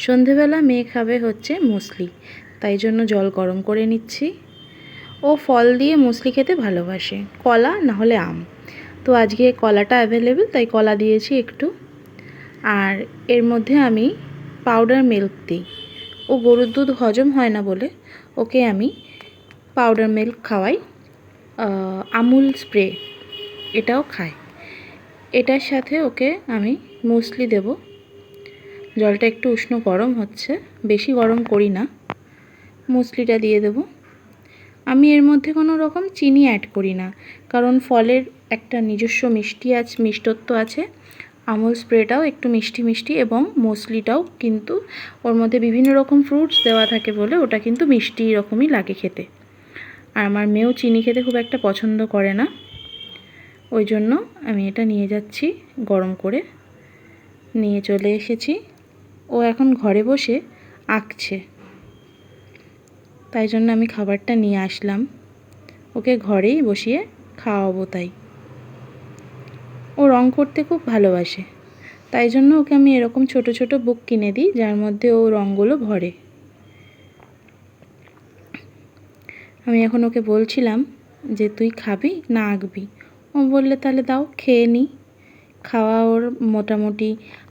সন্ধেবেলা মেয়ে খাবে হচ্ছে মুসলি, তাই জন্য জল গরম করে নিচ্ছি। ও ফল দিয়ে মুসলি খেতে ভালোবাসে, কলা না হলে আম। তো আজকে কলাটা অ্যাভেলেবেল, তাই কলা দিয়েছি একটু। আর এর মধ্যে আমি পাউডার মিল্ক দিই। ও গরুর দুধ হজম হয় না বলে ওকে আমি পাউডার মিল্ক খাওয়াই। আমুল স্প্রে এটাও খায়। এটার সাথে ওকে আমি মুসলি দেব। জলটা একটু উষ্ণ গরম হচ্ছে, বেশি গরম করি না। মুসলিটা দিয়ে দেব। আমি এর মধ্যে কোনো রকম চিনি অ্যাড করি না, কারণ ফলের একটা নিজস্ব মিষ্টত্ব আছে। আমুল স্প্রেটাও একটু মিষ্টি মিষ্টি, এবং মুসলিটাও কিন্তু ওর মধ্যে বিভিন্ন রকম ফ্রুটস দেওয়া থাকে বলে ওটা কিন্তু মিষ্টি রকমই লাগে খেতে। আর আমার মেয়েও চিনি খেতে খুব একটা পছন্দ করে না, ওই জন্য আমি এটা নিয়ে যাচ্ছি গরম করে। নিয়ে চলে এসেছি। ও এখন ঘরে বসে আঁকছে, তাই জন্য আমি খাবারটা নিয়ে আসলাম। ওকে ঘরেই বসিয়ে খাওয়াবো তাই। ও রং করতে খুব ভালোবাসে, তাই জন্য ওকে আমি এরকম ছোট ছোট বুক কিনে দিই, যার মধ্যে ও রঙগুলো ভরে। আমি এখন ওকে বলছিলাম যে তুই খাবি না আঁকবি। ও বললে তাহলে দাও খেয়ে নিই। খাওয়া ওর মোটামুটি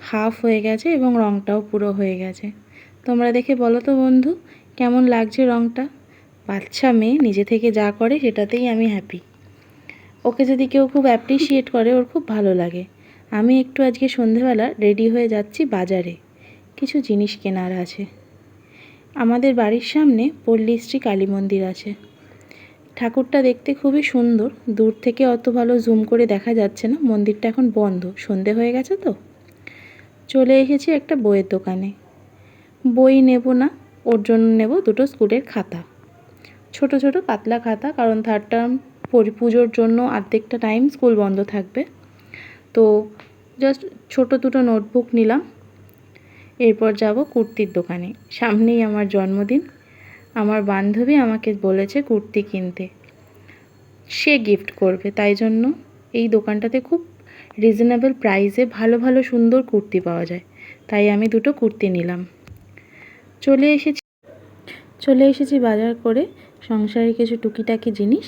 হাফ হয়ে গেছে এবং রঙটাও পুরো হয়ে গেছে। তোমরা দেখে বলো তো বন্ধু, কেমন লাগছে রঙটা? বাচ্চা মেয়ে নিজে থেকে যা করে সেটাতেই আমি হ্যাপি। ওকে যদি কেউ খুব অ্যাপ্রিসিয়েট করে ওর খুব ভালো লাগে। আমি একটু আজকে সন্ধেবেলা রেডি হয়ে যাচ্ছি বাজারে, কিছু জিনিস কেনার আছে। আমাদের বাড়ির সামনে পল্লীশ্রী কালী মন্দির আছে। ঠাকুরটা দেখতে খুবই সুন্দর, দূর থেকে অত ভালো জুম করে দেখা যাচ্ছে না, মন্দিরটা এখন বন্ধ, সন্ধে হয়ে গেছে তো। চলে এসেছি একটা বইয়ের দোকানে। বই নেব না, ওর জন্য নেব দুটো স্কুলের খাতা, ছোট ছোট পাতলা খাতা, কারণ থার্ড টার্ম পুজোর জন্য অর্ধেকটা টাইম স্কুল বন্ধ থাকবে। তো জাস্ট ছোট দুটো নোটবুক নিলাম। এরপর যাব কুর্তির দোকানে, সামনেই আমার জন্মদিন। আমার বান্ধবী আমাকে বলেছে কুর্তি কিনতে, সে গিফট করবে, তাই জন্য এই দোকানটাতে খুব রিজনেবল প্রাইসে ভালো ভালো সুন্দর কুর্তি পাওয়া যায়, তাই আমি দুটো কুর্তি নিলাম। চলে এসেছি বাজার করে সংসারের কিছু টুকিটাকি জিনিস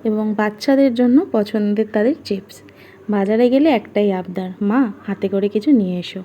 এবং বাচ্চাদের জন্য পছন্দের তাদের চিপস। বাজারে গেলে একটাই আবদার, মা হাতে করে কিছু নিয়ে এসো।